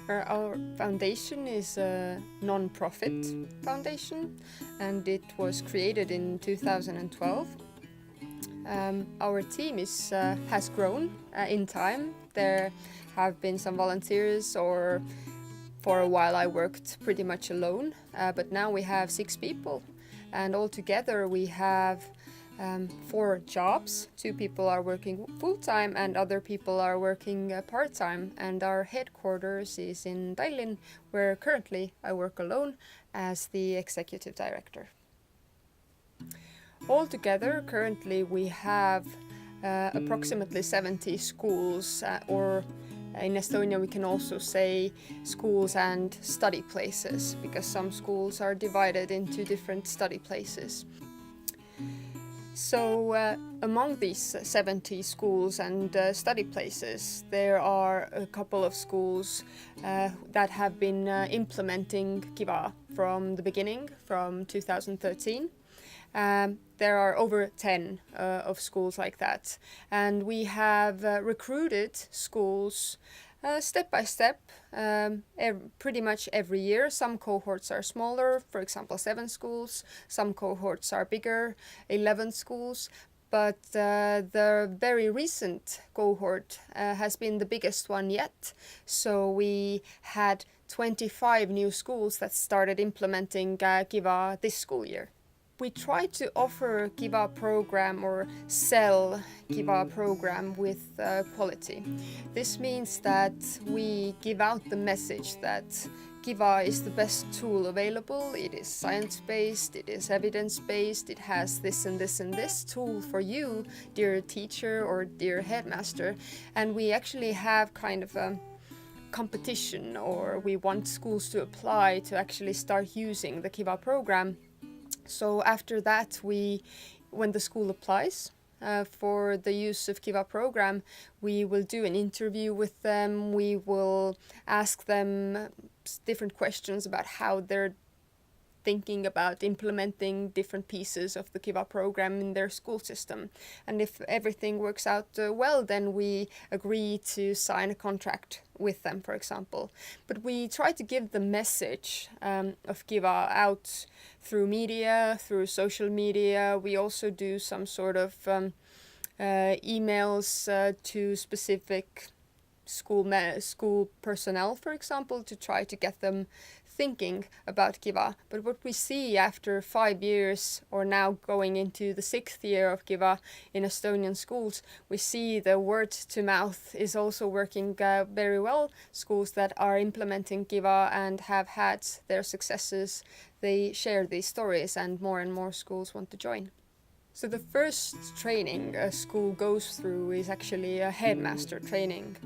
Our foundation is a non-profit foundation, and it was created in 2012. Our team has grown in time. There have been some volunteers, or for a while I worked pretty much alone, but now we have 6 people, and altogether we have 4 jobs. 2 people are working full-time and other people are working part-time, and our headquarters is in Tallinn, where currently I work alone as the executive director. Altogether, currently we have approximately 70 schools, or in Estonia we can also say schools and study places, because some schools are divided into different study places. So among these 70 schools and study places, there are a couple of schools that have been implementing KiVa from the beginning, from 2013. There are over 10 of schools like that, and we have recruited schools step by step, pretty much every year. Some cohorts are smaller, for example 7 schools, some cohorts are bigger, 11 schools, but the very recent cohort has been the biggest one yet. So we had 25 new schools that started implementing KiVa this school year. We try to offer KiVa program or sell KiVa program with quality. This means that we give out the message that KiVa is the best tool available. It is science-based, it is evidence-based, it has this and this and this tool for you, dear teacher or dear headmaster. And we actually have kind of a competition, or we want schools to apply to actually start using the KiVa program. So after that, when the school applies for the use of KiVa program, we will do an interview with them. We will ask them different questions about how they're thinking about implementing different pieces of the KiVa program in their school system. And if everything works out well, then we agree to sign a contract with them, for example. But we try to give the message of KiVa out through media, through social media. We also do some sort of emails to specific school personnel, for example, to try to get them thinking about KiVa. But what we see after 5 years, or now going into the 6th year of KiVa in Estonian schools, we see the word to mouth is also working very well. Schools that are implementing KiVa and have had their successes, they share these stories, and more schools want to join. So the first training a school goes through is actually a headmaster training.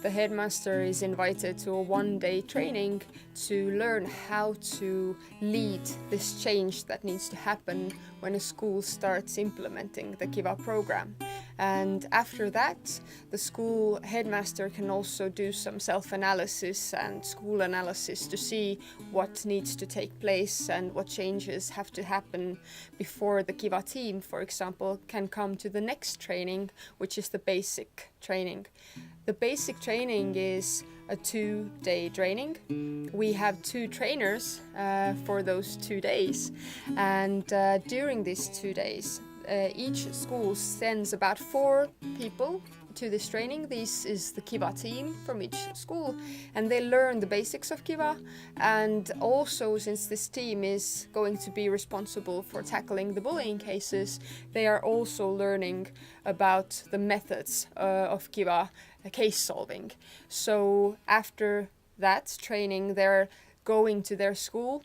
The headmaster is invited to a 1-day training to learn how to lead this change that needs to happen when a school starts implementing the KiVa program. And after that, the school headmaster can also do some self-analysis and school analysis to see what needs to take place and what changes have to happen before the KiVa team, for example, can come to the next training, which is the basic training. The basic training is a 2-day training. We have 2 trainers for those 2 days, and during these 2 days, each school sends about 4 people to this training. This is the KiVa team from each school, and they learn the basics of KiVa. And also, since this team is going to be responsible for tackling the bullying cases, they are also learning about the methods of KiVa case solving. So after that training, they're going to their school,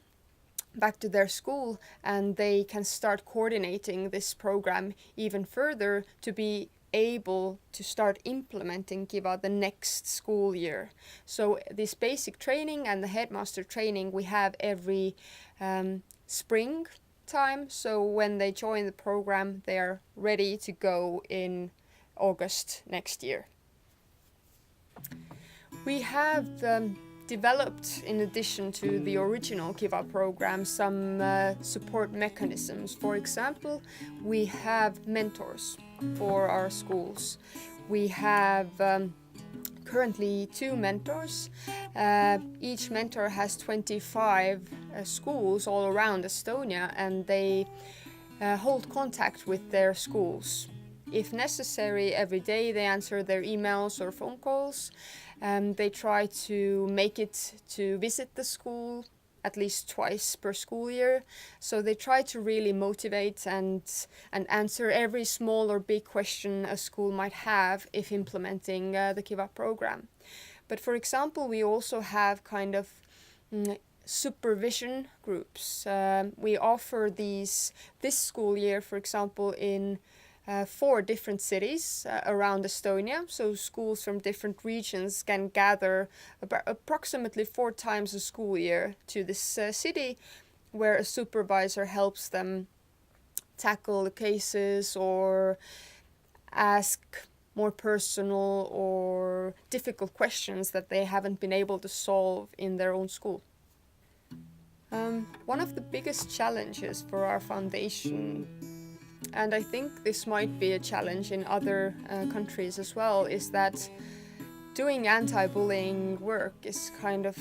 back to their school, and they can start coordinating this program even further to be able to start implementing KiVa the next school year. So this basic training and the headmaster training we have every spring time. So when they join the program, they are ready to go in August next year. We have developed, in addition to the original KiVa program, some support mechanisms. For example, we have mentors for our schools. We have currently 2 mentors. Each mentor has 25 schools all around Estonia, and they hold contact with their schools. If necessary, every day they answer their emails or phone calls. They try to make it to visit the school at least twice per school year. So they try to really motivate and answer every small or big question a school might have if implementing the KiVa program. But for example, we also have kind of supervision groups. We offer these this school year, for example, in 4 different cities around Estonia. So schools from different regions can gather approximately 4 times a school year to this city, where a supervisor helps them tackle the cases or ask more personal or difficult questions that they haven't been able to solve in their own school. One of the biggest challenges for our foundation, and I think this might be a challenge in other countries as well, is that doing anti-bullying work is kind of,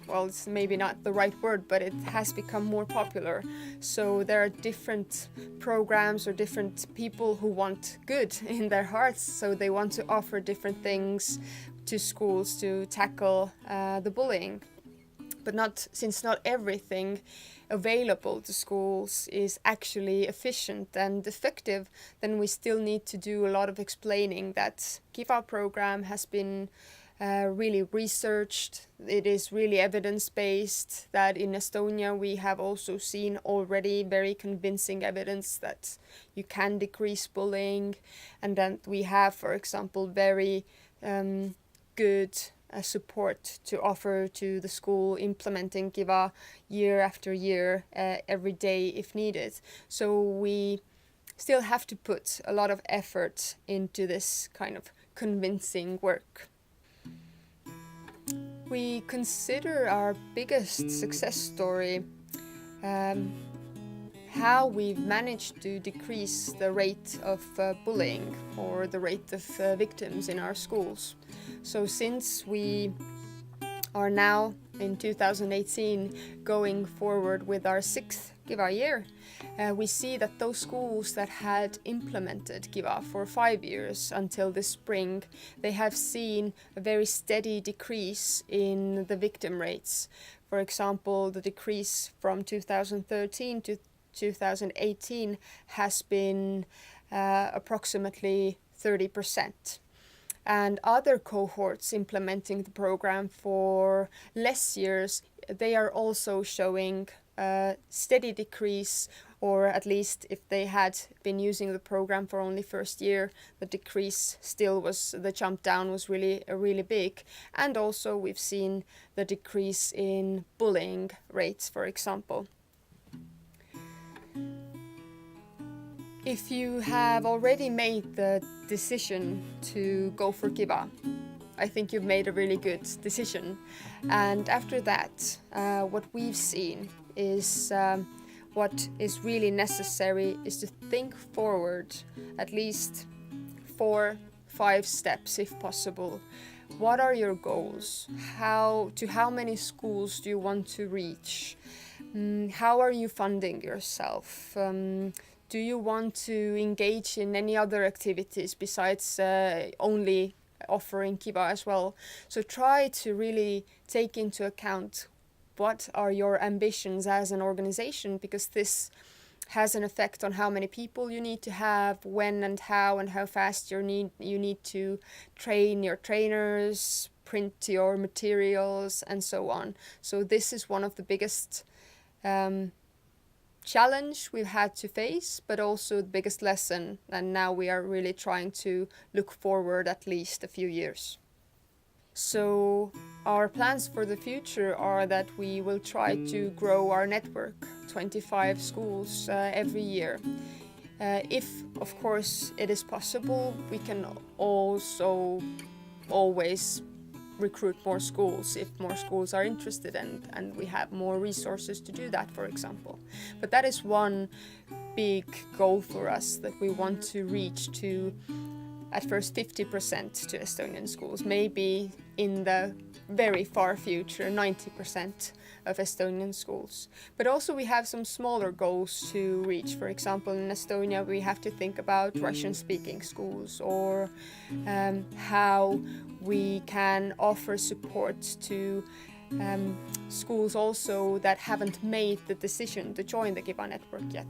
well, it's maybe not the right word, but it has become more popular. So there are different programs or different people who want good in their hearts, so they want to offer different things to schools to tackle the bullying. But since not everything available to schools is actually efficient and effective, then we still need to do a lot of explaining that KiVa program has been really researched. It is really evidence-based, that in Estonia we have also seen already very convincing evidence that you can decrease bullying, and that we have, for example, very good support to offer to the school implementing KiVa year after year, every day if needed. So we still have to put a lot of effort into this kind of convincing work. We consider our biggest success story how we've managed to decrease the rate of bullying or the rate of victims in our schools. So since we are now in 2018 going forward with our 6th KiVa year, we see that those schools that had implemented KiVa for 5 years until this spring, they have seen a very steady decrease in the victim rates. For example, the decrease from 2013 to 2018 has been approximately 30%. And other cohorts implementing the program for less years, they are also showing a steady decrease, or at least if they had been using the program for only first year, the decrease still was, the jump down was really big. And also we've seen the decrease in bullying rates, for example. If you have already made the decision to go for KiVa, I think you've made a really good decision. And after that, what we've seen is what is really necessary is to think forward at least 4-5 steps if possible. What are your goals? How many schools do you want to reach? How are you funding yourself? Do you want to engage in any other activities besides only offering KiVa as well? So try to really take into account what are your ambitions as an organization, because this has an effect on how many people you need to have, when and how fast you need to train your trainers, print your materials, and so on. So this is one of the biggest challenge we've had to face, but also the biggest lesson, and now we are really trying to look forward at least a few years. So our plans for the future are that we will try to grow our network, 25 schools every year. If, of course, it is possible, we can also always recruit more schools if more schools are interested and we have more resources to do that, for example. But that is one big goal for us, that we want to reach to at first 50% to Estonian schools, maybe in the very far future 90% of Estonian schools. But also we have some smaller goals to reach. For example, in Estonia we have to think about Russian-speaking schools, or how we can offer support to schools also that haven't made the decision to join the KiVa network yet.